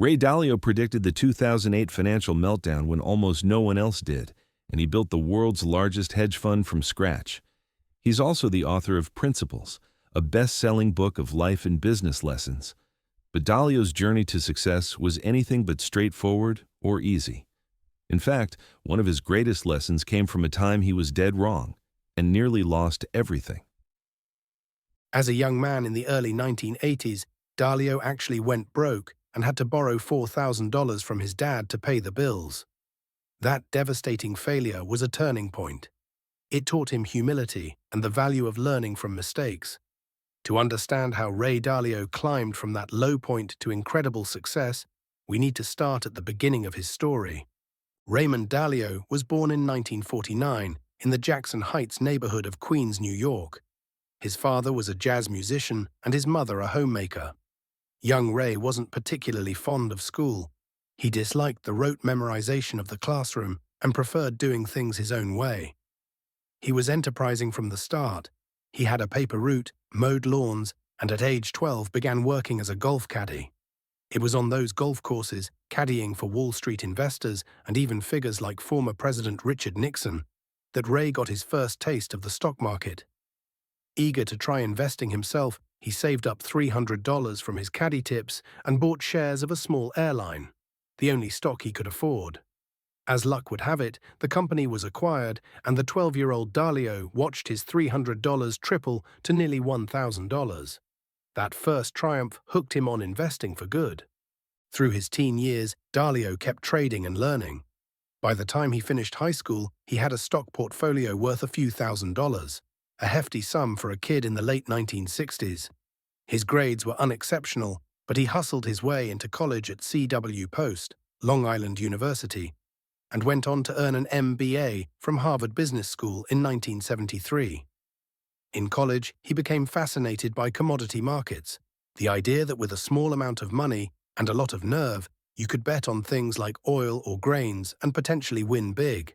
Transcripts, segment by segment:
Ray Dalio predicted the 2008 financial meltdown when almost no one else did, and he built the world's largest hedge fund from scratch. He's also the author of Principles, a best-selling book of life and business lessons. But Dalio's journey to success was anything but straightforward or easy. In fact, one of his greatest lessons came from a time he was dead wrong and nearly lost everything. As a young man in the early 1980s, Dalio actually went broke and had to borrow $4,000 from his dad to pay the bills. That devastating failure was a turning point. It taught him humility and the value of learning from mistakes. To understand how Ray Dalio climbed from that low point to incredible success, we need to start at the beginning of his story. Raymond Dalio was born in 1949 in the Jackson Heights neighborhood of Queens, New York. His father was a jazz musician and his mother a homemaker. Young Ray wasn't particularly fond of school. He disliked the rote memorization of the classroom and preferred doing things his own way. He was enterprising from the start. He had a paper route, mowed lawns, and at age 12 began working as a golf caddy. It was on those golf courses, caddying for Wall Street investors and even figures like former President Richard Nixon, that Ray got his first taste of the stock market. Eager to try investing himself, he saved up $300 from his caddy tips and bought shares of a small airline, the only stock he could afford. As luck would have it, the company was acquired, and the 12-year-old Dalio watched his $300 triple to nearly $1,000. That first triumph hooked him on investing for good. Through his teen years, Dalio kept trading and learning. By the time he finished high school, he had a stock portfolio worth a few $1,000s, a hefty sum for a kid in the late 1960s. His grades were unexceptional, but he hustled his way into college at C.W. Post, Long Island University, and went on to earn an MBA from Harvard Business School in 1973. In college, he became fascinated by commodity markets, the idea that with a small amount of money and a lot of nerve, you could bet on things like oil or grains and potentially win big.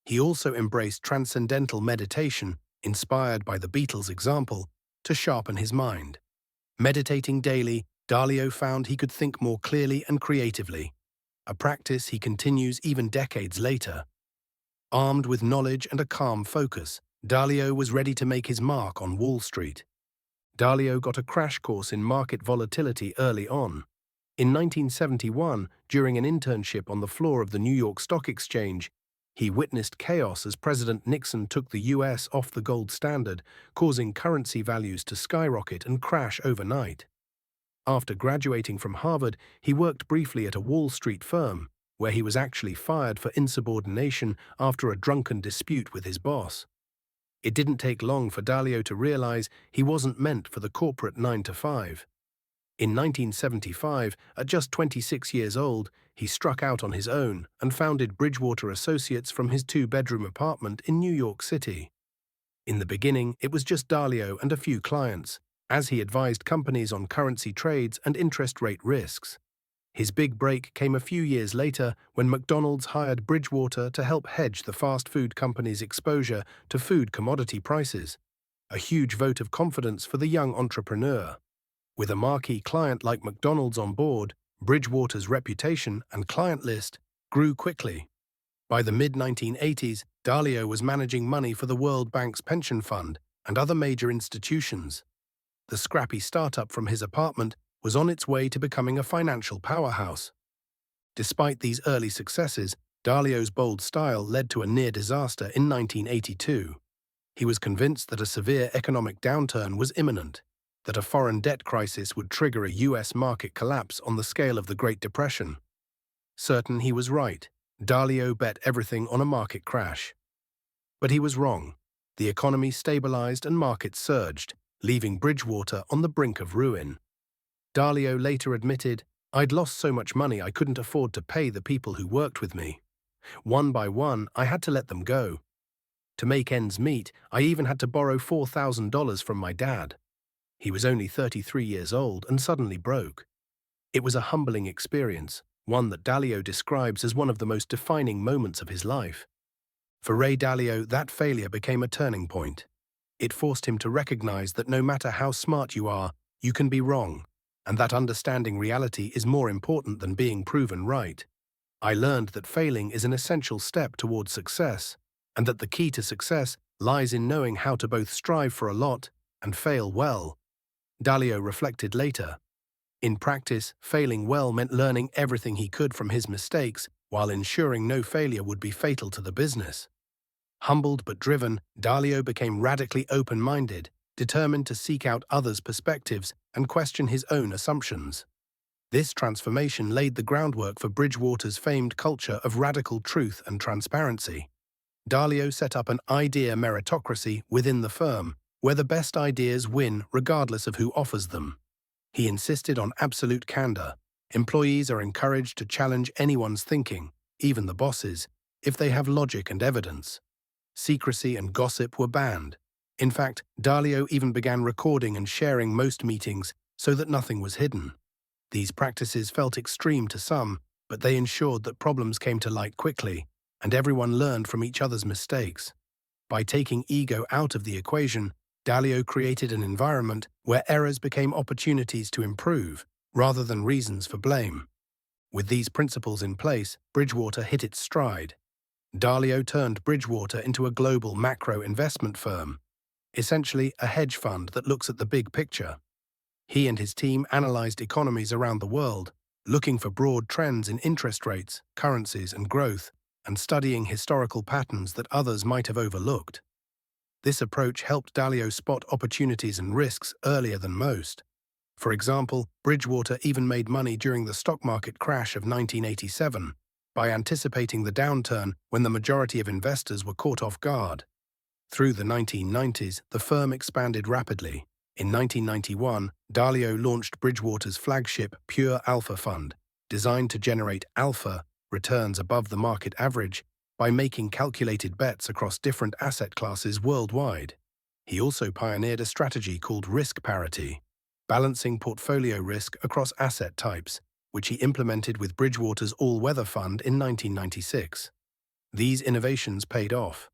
He also embraced transcendental meditation, inspired by the Beatles' example, to sharpen his mind. Meditating daily, Dalio found he could think more clearly and creatively, a practice he continues even decades later. Armed with knowledge and a calm focus, Dalio was ready to make his mark on Wall Street. Dalio got a crash course in market volatility early on. In 1971, during an internship on the floor of the New York Stock Exchange, he witnessed chaos as President Nixon took the U.S. off the gold standard, causing currency values to skyrocket and crash overnight. After graduating from Harvard, he worked briefly at a Wall Street firm, where he was actually fired for insubordination after a drunken dispute with his boss. It didn't take long for Dalio to realize he wasn't meant for the corporate 9-to-5. In 1975, at just 26 years old, he struck out on his own and founded Bridgewater Associates from his 2-bedroom apartment in New York City. In the beginning, it was just Dalio and a few clients, as he advised companies on currency trades and interest rate risks. His big break came a few years later when McDonald's hired Bridgewater to help hedge the fast food company's exposure to food commodity prices, a huge vote of confidence for the young entrepreneur. With a marquee client like McDonald's on board, Bridgewater's reputation and client list grew quickly. By the mid-1980s, Dalio was managing money for the World Bank's pension fund and other major institutions. The scrappy startup from his apartment was on its way to becoming a financial powerhouse. Despite these early successes, Dalio's bold style led to a near disaster in 1982. He was convinced that a severe economic downturn was imminent, that a foreign debt crisis would trigger a U.S. market collapse on the scale of the Great Depression. Certain he was right, Dalio bet everything on a market crash. But he was wrong. The economy stabilized and markets surged, leaving Bridgewater on the brink of ruin. Dalio later admitted, "I'd lost so much money I couldn't afford to pay the people who worked with me. One by one, I had to let them go. To make ends meet, I even had to borrow $4,000 from my dad." He was only 33 years old and suddenly broke. It was a humbling experience, one that Dalio describes as one of the most defining moments of his life. For Ray Dalio, that failure became a turning point. It forced him to recognize that no matter how smart you are, you can be wrong. and that understanding reality is more important than being proven right. I learned that failing is an essential step towards success, and that the key to success lies in knowing how to both strive for a lot and fail well. Dalio reflected later. In practice, failing well meant learning everything he could from his mistakes while ensuring no failure would be fatal to the business. Humbled but driven, Dalio became radically open-minded, determined to seek out others' perspectives and question his own assumptions. This transformation laid the groundwork for Bridgewater's famed culture of radical truth and transparency. Dalio set up an idea meritocracy within the firm, where the best ideas win regardless of who offers them. He insisted on absolute candor. Employees are encouraged to challenge anyone's thinking, even the bosses, if they have logic and evidence. Secrecy and gossip were banned. In fact, Dalio even began recording and sharing most meetings so that nothing was hidden. These practices felt extreme to some, but they ensured that problems came to light quickly, and everyone learned from each other's mistakes. By taking ego out of the equation, Dalio created an environment where errors became opportunities to improve, rather than reasons for blame. With these principles in place, Bridgewater hit its stride. Dalio turned Bridgewater into a global macro investment firm, essentially a hedge fund that looks at the big picture. He and his team analyzed economies around the world, looking for broad trends in interest rates, currencies, and growth, and studying historical patterns that others might have overlooked. This approach helped Dalio spot opportunities and risks earlier than most. For example, Bridgewater even made money during the stock market crash of 1987 by anticipating the downturn when the majority of investors were caught off guard. Through the 1990s, the firm expanded rapidly. In 1991, Dalio launched Bridgewater's flagship Pure Alpha Fund, designed to generate alpha, returns above the market average, by making calculated bets across different asset classes worldwide. He also pioneered a strategy called risk parity, balancing portfolio risk across asset types, which he implemented with Bridgewater's All-Weather Fund in 1996. These innovations paid off.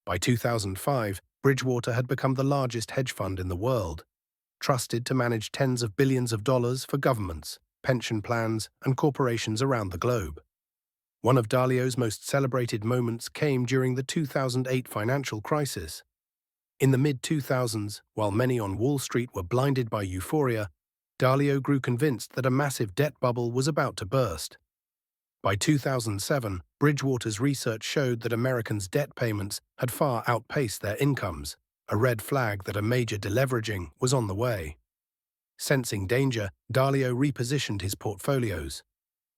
By 2005, Bridgewater had become the largest hedge fund in the world, trusted to manage tens of billions of dollars for governments, pension plans, and corporations around the globe. One of Dalio's most celebrated moments came during the 2008 financial crisis. In the mid-2000s, while many on Wall Street were blinded by euphoria, Dalio grew convinced that a massive debt bubble was about to burst. By 2007, Bridgewater's research showed that Americans' debt payments had far outpaced their incomes, a red flag that a major deleveraging was on the way. Sensing danger, Dalio repositioned his portfolios.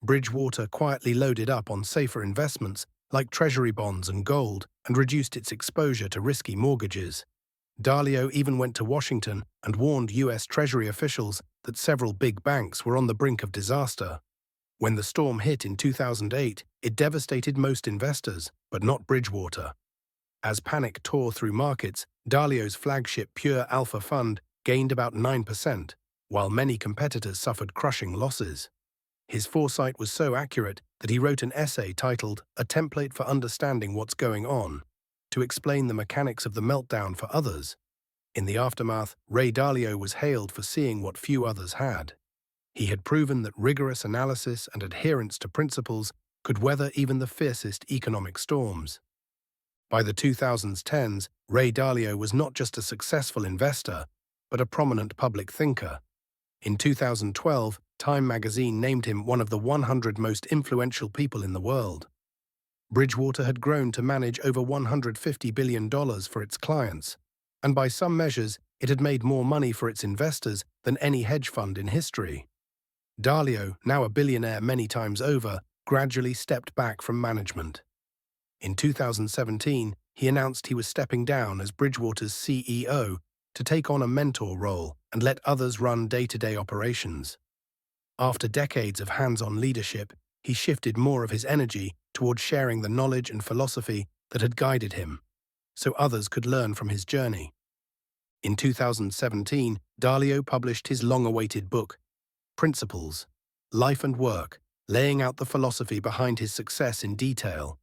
Bridgewater quietly loaded up on safer investments like treasury bonds and gold and reduced its exposure to risky mortgages. Dalio even went to Washington and warned U.S. Treasury officials that several big banks were on the brink of disaster. When the storm hit in 2008, it devastated most investors, but not Bridgewater. As panic tore through markets, Dalio's flagship Pure Alpha Fund gained about 9%, while many competitors suffered crushing losses. His foresight was so accurate that he wrote an essay titled "A Template for Understanding What's Going On," to explain the mechanics of the meltdown for others. In the aftermath, Ray Dalio was hailed for seeing what few others had. He had proven that rigorous analysis and adherence to principles could weather even the fiercest economic storms. By the 2010s, Ray Dalio was not just a successful investor, but a prominent public thinker. In 2012, Time magazine named him one of the 100 most influential people in the world. Bridgewater had grown to manage over $150 billion for its clients, and by some measures, it had made more money for its investors than any hedge fund in history. Dalio, now a billionaire many times over, gradually stepped back from management. In 2017, he announced he was stepping down as Bridgewater's CEO to take on a mentor role and let others run day-to-day operations. After decades of hands-on leadership, he shifted more of his energy towards sharing the knowledge and philosophy that had guided him, so others could learn from his journey. In 2017, Dalio published his long-awaited book, Principles, Life and Work, laying out the philosophy behind his success in detail.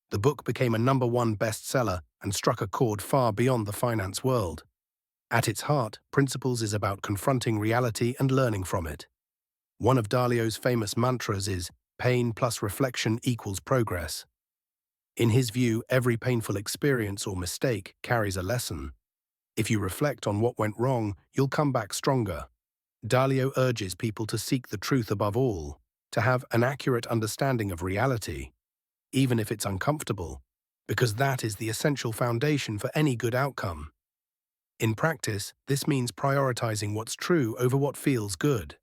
The book became a #1 bestseller and struck a chord far beyond the finance world. At its heart, Principles is about confronting reality and learning from it. One of Dalio's famous mantras is, "Pain plus reflection equals progress." In his view, every painful experience or mistake carries a lesson. If you reflect on what went wrong, you'll come back stronger. Dalio urges people to seek the truth above all, to have an accurate understanding of reality, even if it's uncomfortable, because that is the essential foundation for any good outcome. In practice, this means prioritizing what's true over what feels good.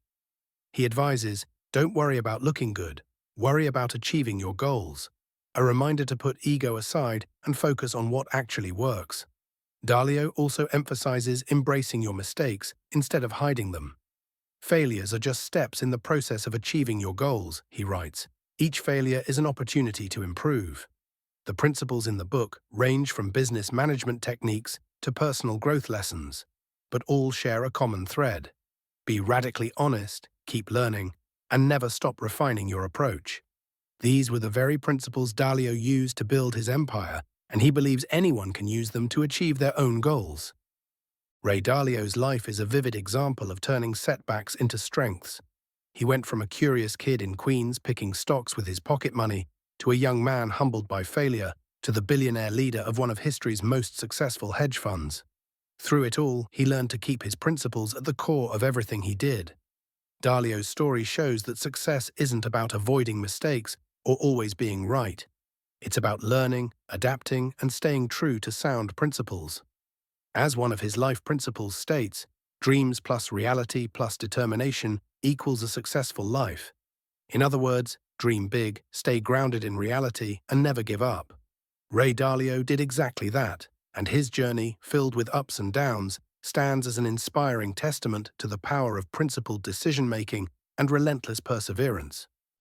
He advises, don't worry about looking good, worry about achieving your goals. A reminder to put ego aside and focus on what actually works. Dalio also emphasizes embracing your mistakes instead of hiding them. Failures are just steps in the process of achieving your goals, he writes. Each failure is an opportunity to improve. The principles in the book range from business management techniques to personal growth lessons, but all share a common thread. Be radically honest, keep learning, and never stop refining your approach. These were the very principles Dalio used to build his empire, and he believes anyone can use them to achieve their own goals. Ray Dalio's life is a vivid example of turning setbacks into strengths. He went from a curious kid in Queens picking stocks with his pocket money to a young man humbled by failure to the billionaire leader of one of history's most successful hedge funds. Through it all, he learned to keep his principles at the core of everything he did. Dalio's story shows that success isn't about avoiding mistakes or always being right. It's about learning, adapting, and staying true to sound principles. As one of his life principles states, dreams plus reality plus determination equals a successful life. In other words, dream big, stay grounded in reality, and never give up. Ray Dalio did exactly that, and his journey, filled with ups and downs, stands as an inspiring testament to the power of principled decision-making and relentless perseverance.